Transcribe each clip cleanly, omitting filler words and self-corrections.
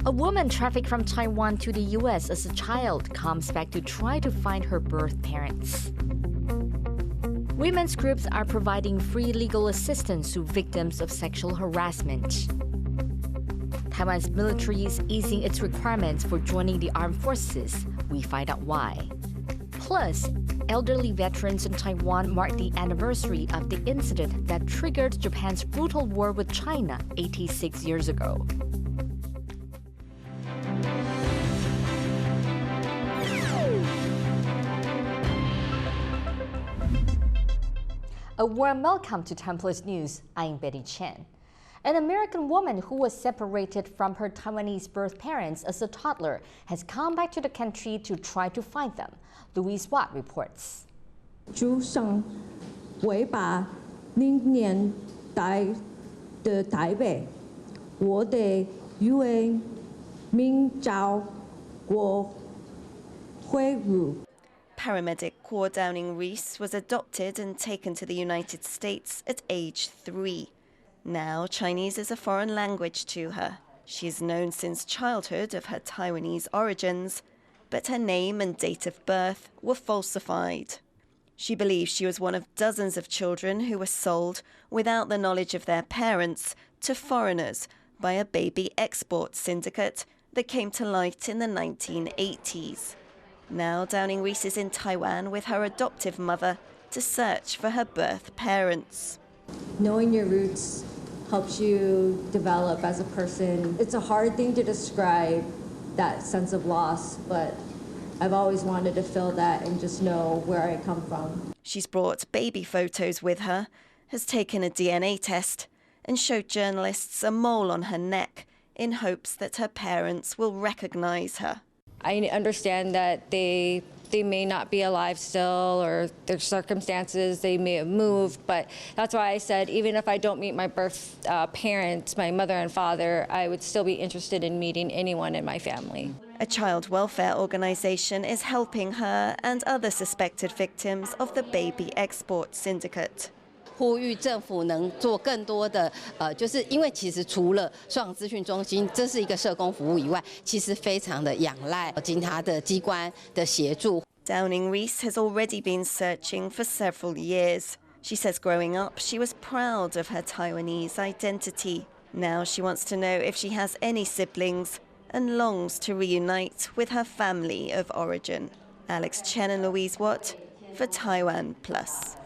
A woman trafficked from Taiwan to the US as a child comes back to try to find her birth parents. Women's groups are providing free legal assistance to victims of sexual harassment. Taiwan's military is easing its requirements for joining the armed forces. We find out why. Plus, elderly veterans in Taiwan mark the anniversary of the incident that triggered Japan's brutal war with China 86 years ago. A warm welcome to TaiwanPlus News. I'm Betty Chen. An American woman who was separated from her Taiwanese birth parents as a toddler has come back to the country to try to find them. Louise Watt reports. 主上尾巴零年代的台北，我的语言名叫郭慧茹。 Paramedic Kor Downing-Rees was adopted and taken to the United States at age 3. Now, Chinese is a foreign language to her. She is known since childhood of her Taiwanese origins, but her name and date of birth were falsified. She believes she was one of dozens of children who were sold without the knowledge of their parents to foreigners by a baby export syndicate that came to light in the 1980s. Now Downing-Rees is in Taiwan with her adoptive mother to search for her birth parents. Knowing your roots helps you develop as a person. It's a hard thing to describe, that sense of loss, but I've always wanted to feel that and just know where I come from. She's brought baby photos with her, has taken a DNA test, and showed journalists a mole on her neck in hopes that her parents will recognize her. I understand that they may not be alive still, or their circumstances, they may have moved, but that's why I said even if I don't meet my birth parents, my mother and father, I would still be interested in meeting anyone in my family. A child welfare organization is helping her and other suspected victims of the baby export syndicate. 呼吁政府能做更多的，就是因为其实除了双资讯中心，这是一个社工服务以外，其实非常的仰赖其他的机关的协助。 Downing-Rees has already been searching for several years. She says growing up, she was proud of her Taiwanese identity. Now she wants to know if she has any siblings and longs to reunite with her family of origin. Alex Chen and Louise Watt for TaiwanPlus.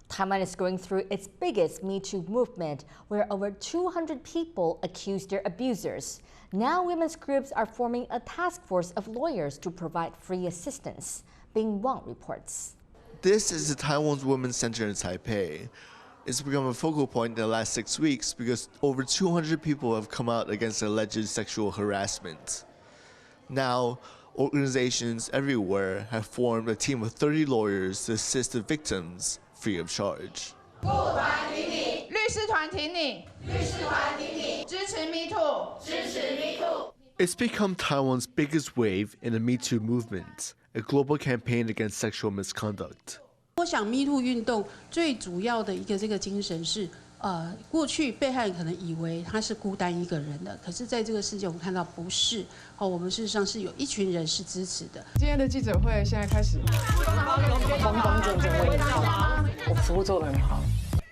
Taiwan is going through its biggest Metoo movement, where over 200 people accused their abusers. Now women's groups are forming a task force of lawyers to provide free assistance. Bing Wang reports. This is the Taiwan's Women's Center in Taipei. It's become a focal point in the last 6 weeks because over 200 people have come out against alleged sexual harassment. Now, organizations everywhere have formed a team of 30 lawyers to assist the victims free of charge. It's become Taiwan's biggest wave in the Metoo movement, a global campaign against sexual misconduct. 我想 MeToo 运动最主要的一个这个精神是，过去被害人可能以为他是孤单一个人的，可是在这个世界我们看到不是，我们事实上是有一群人是支持的。今天的记者会现在开始，方方正正为你好，我服务做得很好。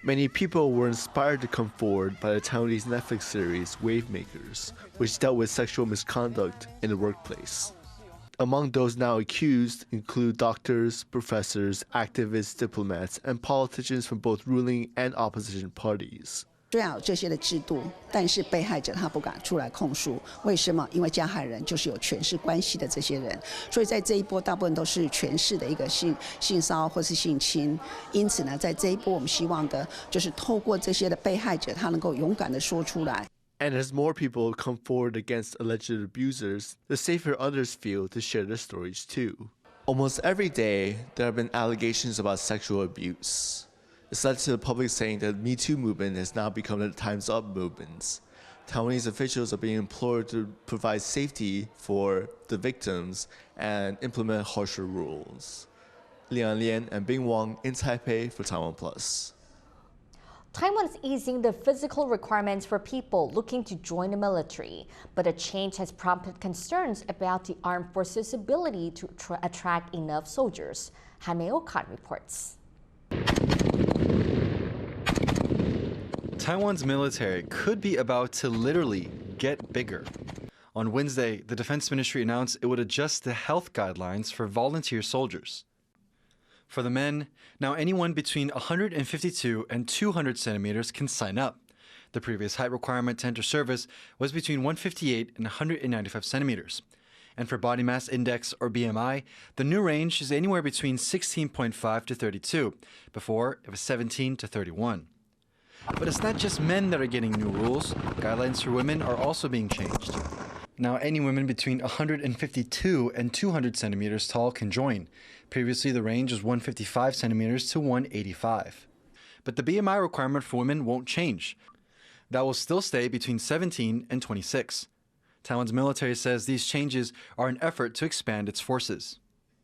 Many people were inspired to come forward by the Taiwanese Netflix series Wavemakers, which dealt with sexual misconduct in the workplace. Among those now accused include doctors, professors, activists, diplomats, and politicians from both ruling and opposition parties. 虽然有这些的制度，但是被害者他不敢出来控诉，为什么？因为加害人就是有权势关系的这些人，所以在这一波大部分都是权势的一个性骚或是性侵。因此呢，在这一波我们希望的就是透过这些的被害者，他能够勇敢的说出来。 And as more people come forward against alleged abusers, the safer others feel to share their stories too. Almost every day, there have been allegations about sexual abuse. It's led to the public saying that the Metoo movement has now become the Time's Up movement. Taiwanese officials are being implored to provide safety for the victims and implement harsher rules. Lian Lian and Bing Wang in Taipei for TaiwanPlus. Taiwan is easing the physical requirements for people looking to join the military, but the change has prompted concerns about the armed forces' ability to attract enough soldiers. Jaime Okan reports. Taiwan's military could be about to literally get bigger. On Wednesday, the Defense Ministry announced it would adjust the health guidelines for volunteer soldiers. For the men, now anyone between 152 and 200 centimeters can sign up. The previous height requirement to enter service was between 158 and 195 centimeters. And for body mass index, or BMI, the new range is anywhere between 16.5 to 32. Before, it was 17 to 31. But it's not just men that are getting new rules. Guidelines for women are also being changed. Now, any women between 152 and 200 centimeters tall can join. Previously, the range was 155 centimeters to 185. But the BMI requirement for women won't change. That will still stay between 17 and 26. Taiwan's military says these changes are an effort to expand its forces.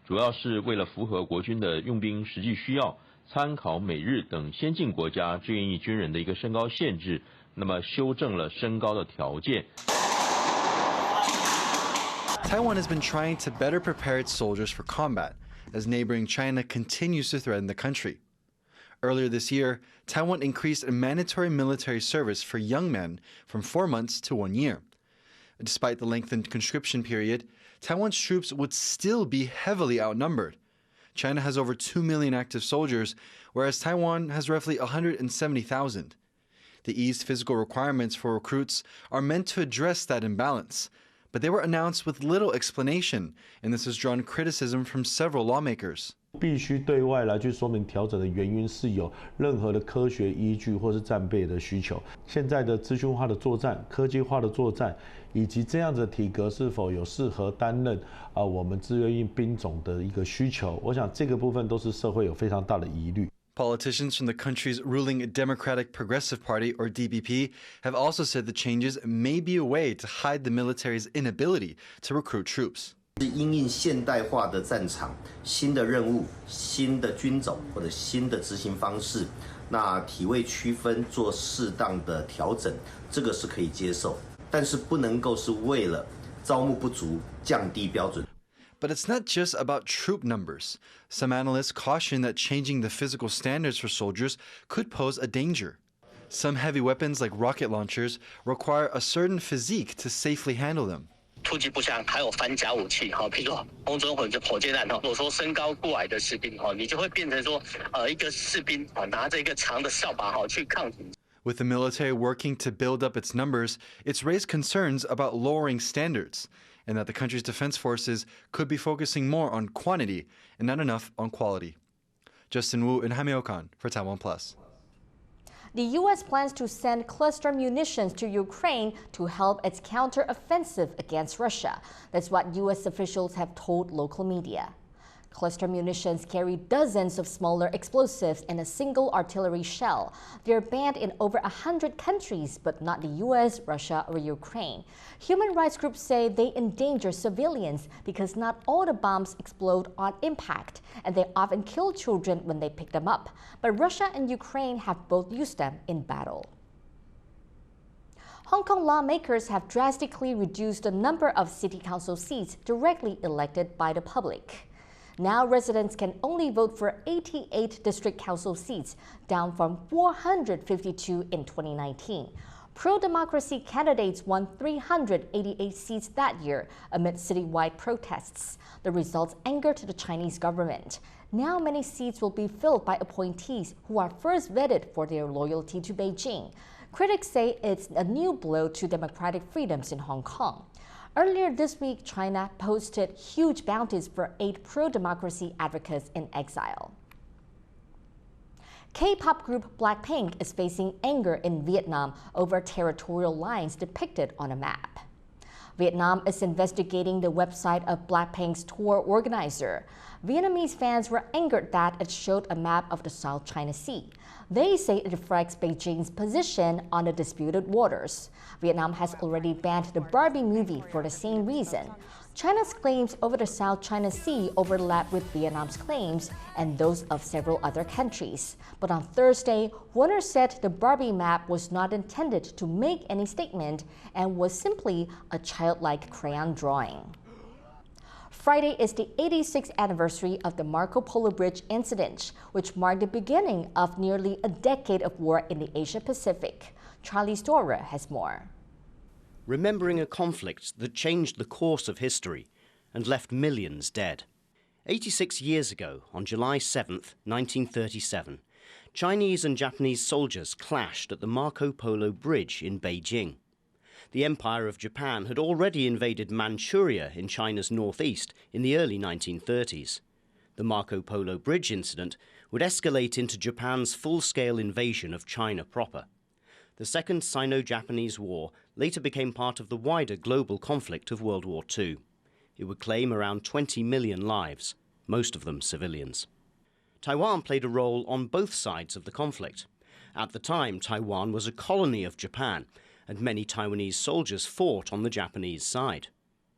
主要是为了符合国军的用兵实际需要，参考美日等先进国家志愿役军人的一个身高限制，那么修正了身高的条件。 Taiwan has been trying to better prepare its soldiers for combat as neighboring China continues to threaten the country. Earlier this year, Taiwan increased a mandatory military service for young men from 4 months to 1 year. Despite the lengthened conscription period, Taiwan's troops would still be heavily outnumbered. China has over 2 million active soldiers, whereas Taiwan has roughly 170,000. The eased physical requirements for recruits are meant to address that imbalance, but they were announced with little explanation, and this has drawn criticism from several lawmakers. 必须对外来去说明调整的原因是有任何的科学依据或是战备的需求。现在的资讯化的作战、科技化的作战，以及这样子的体格是否有适合担任我们志愿役兵种的一个需求，我想这个部分都是社会有非常大的疑虑。 Politicians from the country's ruling Democratic Progressive Party, or DPP, have also said the changes may be a way to hide the military's inability to recruit troops. 是因应现代化的战场、新的任务、新的军种或者新的执行方式，那体位区分做适当的调整，这个是可以接受，但是不能够是为了招募不足降低标准。 But it's not just about troop numbers. Some analysts caution that changing the physical standards for soldiers could pose a danger. Some heavy weapons like rocket launchers require a certain physique to safely handle them. 突击步枪还有反甲武器，譬如说空中火箭弹，如果说身高过矮的士兵，你就会变成说，一个士兵拿着一个长的扫把去抗敌。 With the military working to build up its numbers, it's raised concerns about lowering standards, and that the country's defense forces could be focusing more on quantity and not enough on quality. Justin Wu and Jaime Okan for TaiwanPlus. The U.S. plans to send cluster munitions to Ukraine to help its counter-offensive against Russia. That's what U.S. officials have told local media. Cluster munitions carry dozens of smaller explosives in a single artillery shell. They're banned in over 100 countries, but not the U.S., Russia, or Ukraine. Human rights groups say they endanger civilians because not all the bombs explode on impact, and they often kill children when they pick them up. But Russia and Ukraine have both used them in battle. Hong Kong lawmakers have drastically reduced the number of city council seats directly elected by the public. Now residents can only vote for 88 district council seats, down from 452 in 2019. Pro-democracy candidates won 388 seats that year amid citywide protests. The results angered the Chinese government. Now many seats will be filled by appointees who are first vetted for their loyalty to Beijing. Critics say it's a new blow to democratic freedoms in Hong Kong. Earlier this week, China posted huge bounties for 8 pro-democracy advocates in exile. K-pop group Blackpink is facing anger in Vietnam over territorial lines depicted on a map. Vietnam is investigating the website of Blackpink's tour organizer. Vietnamese fans were angered that it showed a map of the South China Sea. They say it reflects Beijing's position on the disputed waters. Vietnam has already banned the Barbie movie for the same reason. China's claims over the South China Sea overlap with Vietnam's claims and those of several other countries. But on Thursday, Warner said the Barbie map was not intended to make any statement and was simply a childlike crayon drawing. Friday is the 86th anniversary of the Marco Polo Bridge Incident, which marked the beginning of nearly a decade of war in the Asia-Pacific. Charlie Storer has more. Remembering a conflict that changed the course of history and left millions dead. 86 years ago, on July 7, 1937, Chinese and Japanese soldiers clashed at the Marco Polo Bridge in Beijing. The Empire of Japan had already invaded Manchuria in China's northeast in the early 1930s. The Marco Polo Bridge Incident would escalate into Japan's full-scale invasion of China proper. The Second Sino-Japanese War later became part of the wider global conflict of World War II. It would claim around 20 million lives, most of them civilians. Taiwan played a role on both sides of the conflict. At the time, Taiwan was a colony of Japan, and many Taiwanese soldiers fought on the Japanese side.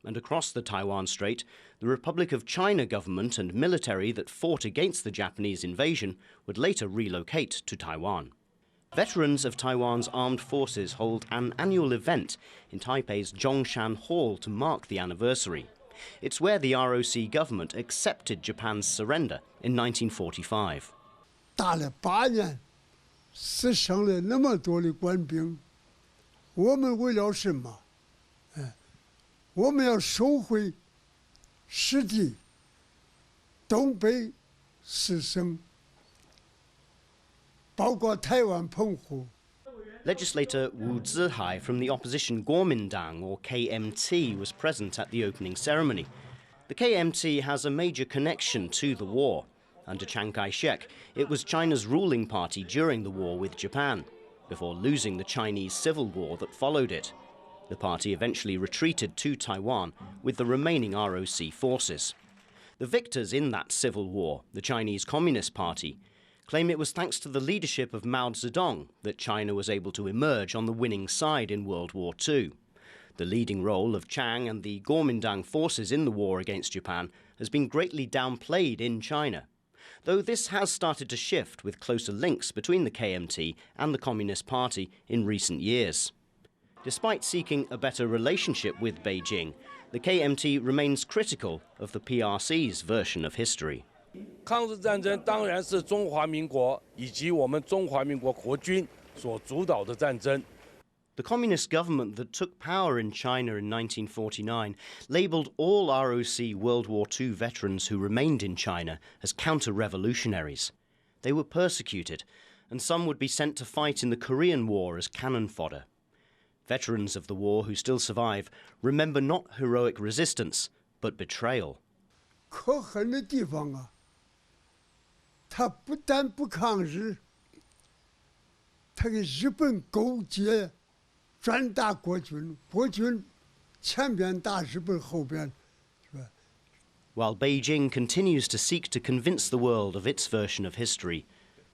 And across the Taiwan Strait, the Republic of China government and military that fought against the Japanese invasion would later relocate to Taiwan. Veterans of Taiwan's armed forces hold an annual event in Taipei's Zhongshan Hall to mark the anniversary. It's where the ROC government accepted Japan's surrender in 1945. 打了8年，死伤了那么多的官兵，我们为了什么？我们要收回失地，东北4省。 Legislator Wu Zihai from the opposition Kuomintang, or KMT, was present at the opening ceremony. The KMT has a major connection to the war. Under Chiang Kai-shek, it was China's ruling party during the war with Japan, before losing the Chinese Civil War that followed it. The party eventually retreated to Taiwan with the remaining ROC forces. The victors in that civil war, the Chinese Communist Party, claim it was thanks to the leadership of Mao Zedong that China was able to emerge on the winning side in World War II. The leading role of Chiang and the Kuomintang forces in the war against Japan has been greatly downplayed in China, though this has started to shift with closer links between the KMT and the Communist Party in recent years. Despite seeking a better relationship with Beijing, the KMT remains critical of the PRC's version of history. 抗日战争当然是中华民国以及我们中华民国国军所主导的战争。 The communist government that took power in China in 1949 labelled all ROC World War II veterans who remained in China as counter-revolutionaries. They were persecuted, and some would be sent to fight in the Korean War as cannon fodder. Veterans of the war who still survive remember not heroic resistance, but betrayal. 可恨的地方啊！ 他不但不抗日，他给日本勾结，专打国军，国军前边打日本后边，是吧？ While Beijing continues to seek to convince the world of its version of history,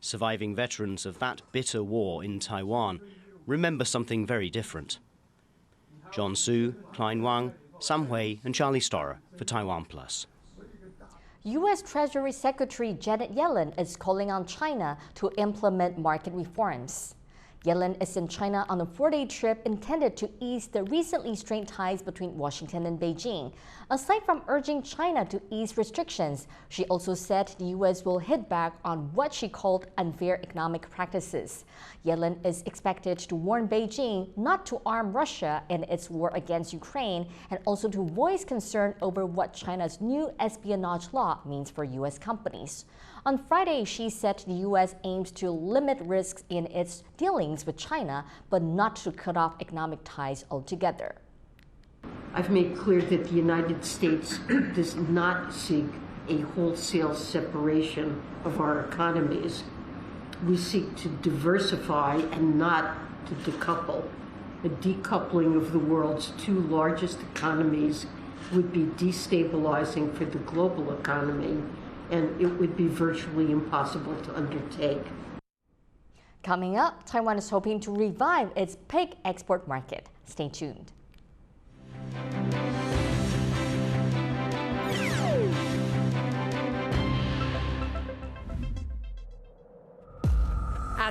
surviving veterans of that bitter war in Taiwan remember something very different. John Su, Klein Wang, Sam Hui, and Charlie Storer for TaiwanPlus. U.S. Treasury Secretary Janet Yellen is calling on China to implement market reforms. Yellen is in China on a 4-day trip intended to ease the recently strained ties between Washington and Beijing. Aside from urging China to ease restrictions, she also said the U.S. will hit back on what she called unfair economic practices. Yellen is expected to warn Beijing not to arm Russia in its war against Ukraine and also to voice concern over what China's new espionage law means for U.S. companies. On Friday, she said the U.S. aims to limit risks in its dealings with China, but not to cut off economic ties altogether. I've made clear that the United States does not seek a wholesale separation of our economies. We seek to diversify and not to decouple. A decoupling of the world's two largest economies would be destabilizing for the global economy, and it would be virtually impossible to undertake. Coming up, Taiwan is hoping to revive its pig export market. Stay tuned.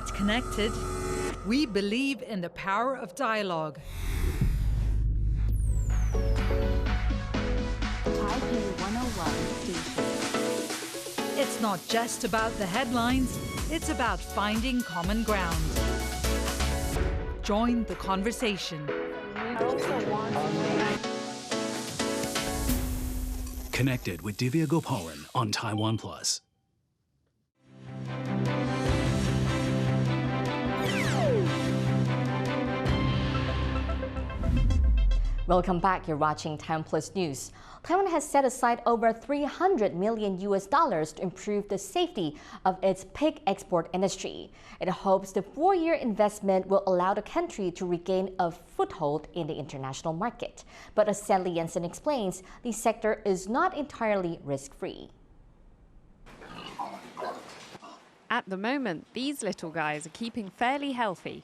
At Connected, we believe in the power of dialogue. Taipei 101 station. It's not just about the headlines, it's about finding common ground. Join the conversation. Connected with Divya Gopalan on TaiwanPlus. Welcome back. You're watching TaiwanPlus News. Taiwan has set aside over $300 million to improve the safety of its pig export industry. It hopes the 4-year investment will allow the country to regain a foothold in the international market. But as Sally Jensen explains, the sector is not entirely risk-free. At the moment, these little guys are keeping fairly healthy.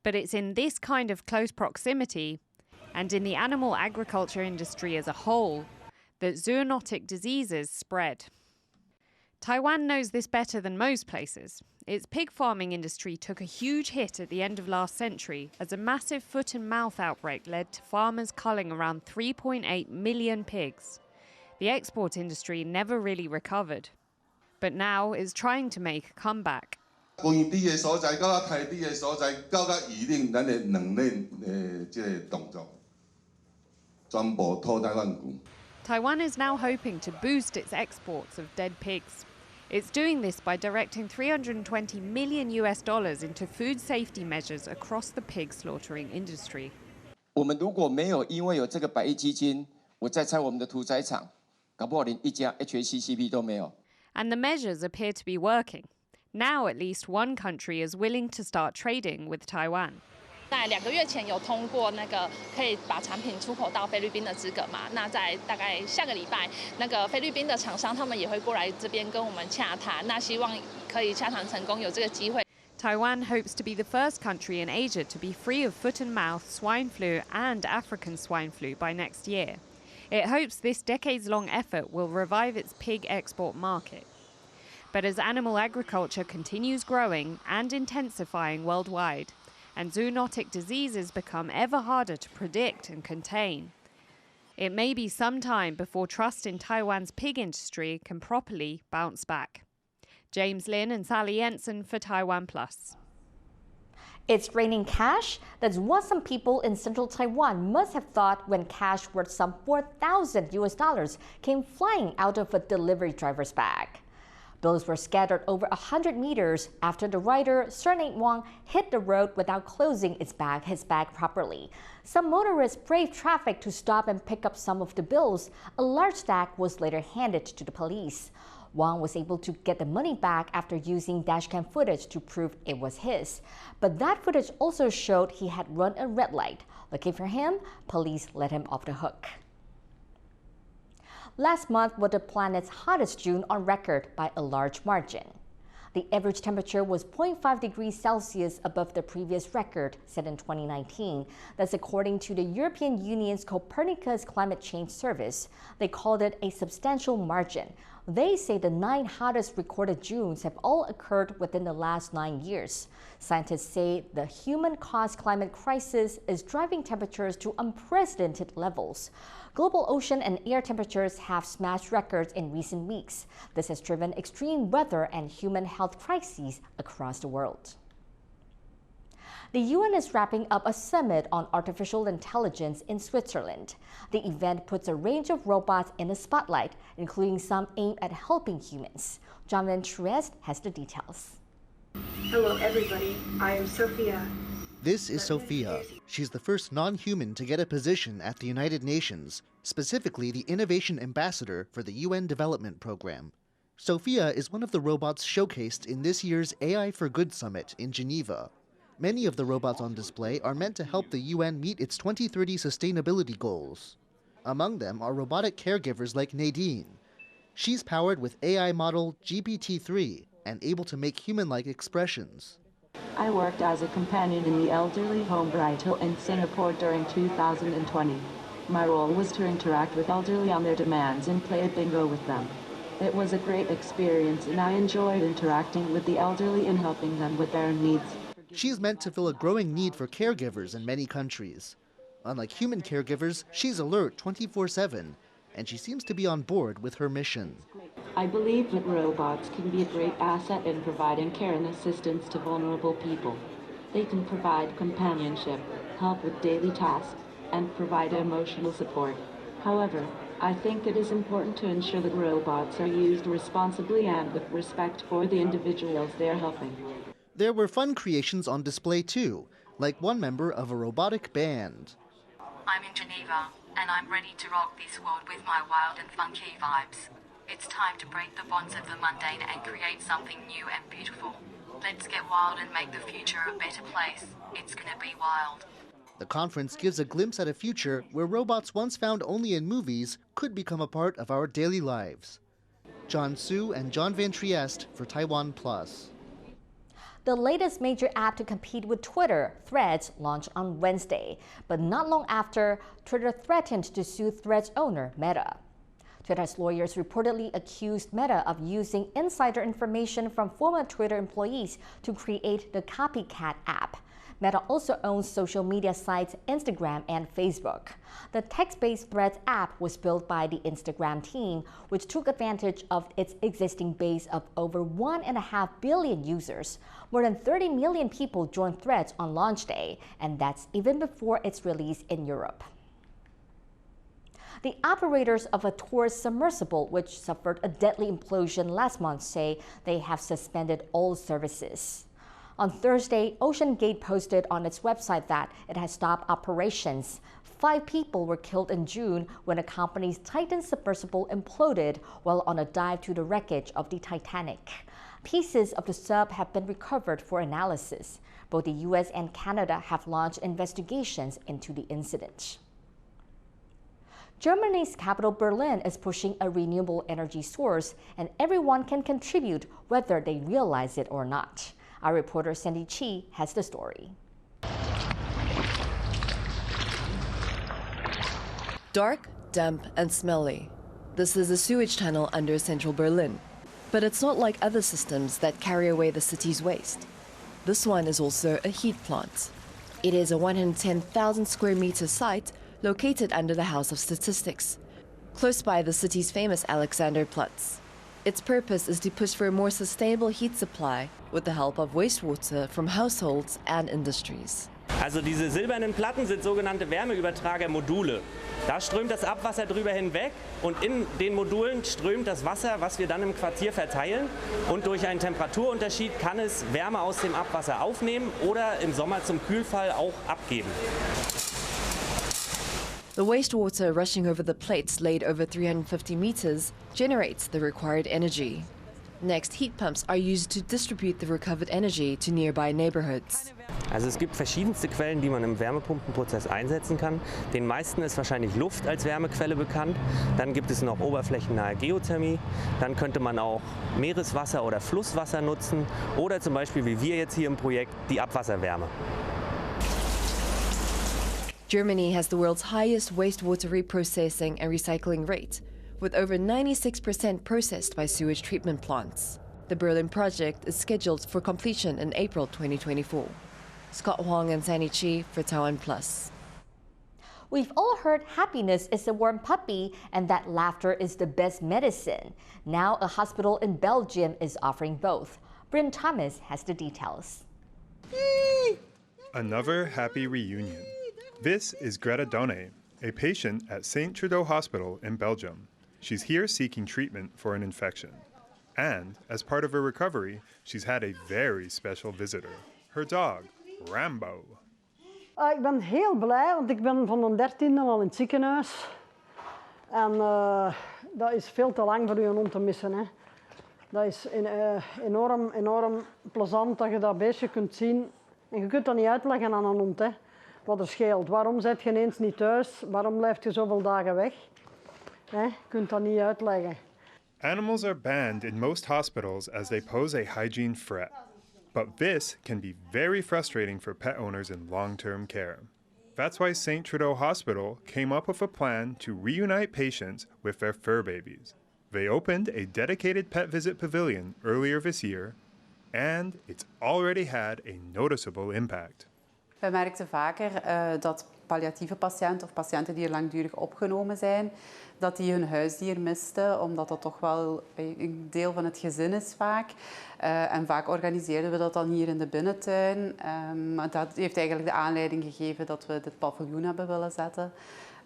But it's in this kind of close proximity and in the animal agriculture industry as a whole that zoonotic diseases spread. Taiwan knows this better than most places. Its pig farming industry took a huge hit at the end of last century as a massive foot and mouth outbreak led to farmers culling around 3.8 million pigs. The export industry never really recovered, but now is trying to make a comeback. Taiwan is now hoping to boost its exports of dead pigs. It's doing this by directing $320 million into food safety measures across the pig slaughtering industry. 我们如果没有因为有这个百亿基金，我再拆我们的屠宰场，搞不好连一家 HACCP 都没有。 And the measures appear to be working. Now at least one country is willing to start trading with Taiwan. 在2个月前有通过那个可以把产品出口到菲律宾的资格嘛？那在大概下个礼拜，那个菲律宾的厂商他们也会过来这边跟我们洽谈。那希望可以洽谈成功，有这个机会。Taiwan hopes to be the first country in Asia to be free of foot and mouth, swine flu, and African swine flu by next year. It hopes this decades-long effort will revive its pig export market. But as animal agriculture continues growing and intensifying worldwide, and zoonotic diseases become ever harder to predict and contain, it may be some time before trust in Taiwan's pig industry can properly bounce back. James Lin and Sally Jensen for TaiwanPlus. It's raining cash? That's what some people in central Taiwan must have thought when cash worth some $4,000 came flying out of a delivery driver's bag. Bills were scattered over 100 meters after the rider, surnamed Wang, hit the road without closing his bag properly. Some motorists braved traffic to stop and pick up some of the bills. A large stack was later handed to the police. Wang was able to get the money back after using dashcam footage to prove it was his. But that footage also showed he had run a red light. Lucky for him, police let him off the hook. Last month was the planet's hottest June on record by a large margin. The average temperature was 0.5 degrees Celsius above the previous record set in 2019. That's according to the European Union's Copernicus Climate Change Service. They called it a substantial margin. They say the 9 hottest recorded Junes have all occurred within the last 9 years. Scientists say the human-caused climate crisis is driving temperatures to unprecedented levels. Global ocean and air temperatures have smashed records in recent weeks. This has driven extreme weather and human health crises across the world. The UN is wrapping up a summit on artificial intelligence in Switzerland. The event puts a range of robots in the spotlight, including some aimed at helping humans. Jonathan Trieste has the details. Hello, everybody. I am Sophia. This is Sophia. She's the first non-human to get a position at the United Nations, specifically the Innovation Ambassador for the UN Development Program. Sophia is one of the robots showcased in this year's AI for Good Summit in Geneva. Many of the robots on display are meant to help the UN meet its 2030 sustainability goals. Among them are robotic caregivers like Nadine. She's powered with AI model GPT-3 and able to make human-like expressions. I worked as a companion in the elderly home Brighto in Singapore during 2020. My role was to interact with elderly on their demands and play bingo with them. It was a great experience, and I enjoyed interacting with the elderly and helping them with their needs. She's meant to fill a growing need for caregivers in many countries. Unlike human caregivers, she's alert 24/7, and she seems to be on board with her mission. I believe that robots can be a great asset in providing care and assistance to vulnerable people. They can provide companionship, help with daily tasks, and provide emotional support. However, I think it is important to ensure that robots are used responsibly and with respect for the individuals they are helping. There were fun creations on display too, like one member of a robotic band. I'm in Geneva, and I'm ready to rock this world with my wild and funky vibes. It's time to break the bonds of the mundane and create something new and beautiful. Let's get wild and make the future a better place. It's gonna be wild. The conference gives a glimpse at a future where robots once found only in movies could become a part of our daily lives. John Su and John Van Trieste for TaiwanPlus. The latest major app to compete with Twitter, Threads, launched on Wednesday, but not long after, Twitter threatened to sue Threads owner Meta. Twitter's lawyers reportedly accused Meta of using insider information from former Twitter employees to create the copycat app. Meta also owns social media sites Instagram and Facebook. The text-based Threads app was built by the Instagram team, which took advantage of its existing base of over 1.5 billion users. More than 30 million people joined Threads on launch day, and that's even before its release in Europe. The operators of a Taurus submersible, which suffered a deadly implosion last month, say they have suspended all services. On Thursday, OceanGate posted on its website that it has stopped operations. 5 people were killed in June when the company's Titan submersible imploded while on a dive to the wreckage of the Titanic. Pieces of the sub have been recovered for analysis. Both the US and Canada have launched investigations into the incident. Germany's capital Berlin is pushing a renewable energy source, and everyone can contribute whether they realize it or not. Our reporter Sandy Chi has the story. Dark, damp, and smelly. This is a sewage tunnel under central Berlin. But it's not like other systems that carry away the city's waste. This one is also a heat plant. It is a 110,000 square meter site located under the House of Statistics, close by the city's famous Alexanderplatz. Its purpose is to push for a more sustainable heat supply with the help of wastewater from households and industries. Also diese silbernen Platten sind sogenannte Wärmeübertragermodule. Da strömt das Abwasser drüber hinweg und in den Modulen strömt das Wasser, was wir dann im Quartier verteilen. Und durch einen Temperaturunterschied kann es Wärme aus dem Abwasser aufnehmen oder im Sommer zum Kühlfall auch abgeben. The wastewater rushing over the plates laid over 350 meters generates the required energy. Next, heat pumps are used to distribute the recovered energy to nearby neighborhoods. Also es gibt verschiedenste Quellen, die man im Wärmepumpenprozess einsetzen kann. Den meisten ist wahrscheinlich Luft als Wärmequelle bekannt. Dann gibt es noch oberflächennahe Geothermie. Dann könnte man auch Meereswasser oder Flusswasser nutzen. Oder zum Beispiel, wie wir jetzt hier im Projekt, die Abwasserwärme. Germany has the world's highest wastewater reprocessing and recycling rate, with over 96% processed by sewage treatment plants. The Berlin project is scheduled for completion in April 2024. Scott Huang and Sandy Chi for TaiwanPlus. We've all heard happiness is a warm puppy and that laughter is the best medicine. Now a hospital in Belgium is offering both. Bryn Thomas has the details. Another happy reunion. This is Greta Donne, a patient at St. Trudeau Hospital in Belgium. She's here seeking treatment for an infection. And, as part of her recovery, she's had a very special visitor, her dog, Rambo. Ik ben heel blij, want ik ben van de 13e al in het ziekenhuis. En dat is veel te lang voor uw hond te missen. Hè. Dat is enorm plezant dat je dat beestje kunt zien. En je kunt dat niet uitleggen aan een hond, hè, wat er scheelt. Waarom zit je ineens niet thuis? Waarom blijf je zoveel dagen weg? Je kunt dat niet uitleggen. Animals are banned in most hospitals as they pose a hygiene threat. But this can be very frustrating for pet owners in long-term care. That's why St. Trudeau Hospital came up with a plan to reunite patients with their fur babies. They opened a dedicated pet visit pavilion earlier this year, and it's already had a noticeable impact. We merkten vaker dat palliatieve patiënten of patiënten die er langdurig opgenomen zijn, dat die hun huisdier misten, omdat dat toch wel een deel van het gezin is vaak. En vaak organiseerden we dat dan hier in de binnentuin. Dat heeft eigenlijk de aanleiding gegeven dat we dit paviljoen hebben willen zetten.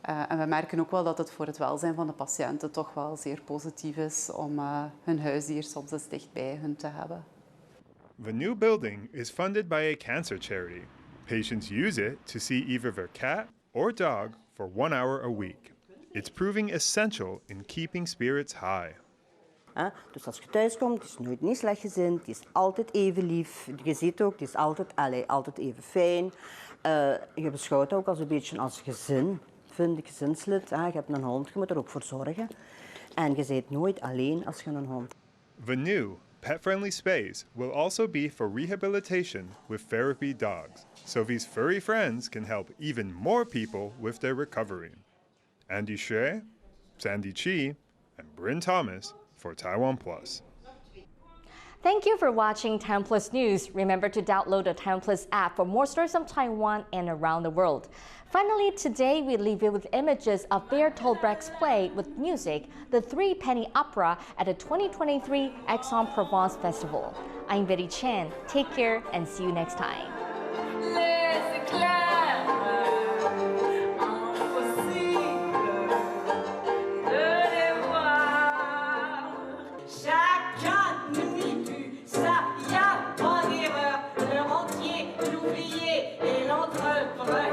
En we merken ook wel dat het voor het welzijn van de patiënten toch wel zeer positief is om hun huisdier soms eens dicht bij hun te hebben. The new building is funded by a cancer charity. Patients use it to see either their cat or dog for 1 hour a week. It's proving essential in keeping spirits high. Dus als je thuis komt, het is nooit niet slecht gezind, het is altijd even lief. Je ziet ook, het is altijd even fijn. Je beschouwt ook als een beetje als gezin, vind ik, gezinslid. Je hebt een hond, je moet er ook voor zorgen. En je bent nooit alleen als je een hond hebt. The new pet-friendly space will also be for rehabilitation with therapy dogs, so these furry friends can help even more people with their recovery. Andy Shea, Sandy Chi, and Bryn Thomas for TaiwanPlus. Thank you for watching TaiwanPlus News. Remember to download the TaiwanPlus app for more stories from Taiwan and around the world. Finally, today we leave you with images of Bertolt Brecht's play with music, The Three Penny Opera, at the 2023 Aix-en-Provence Festival. I'm Betty Chan. Take care and see you next time. Et l'entrepreneur.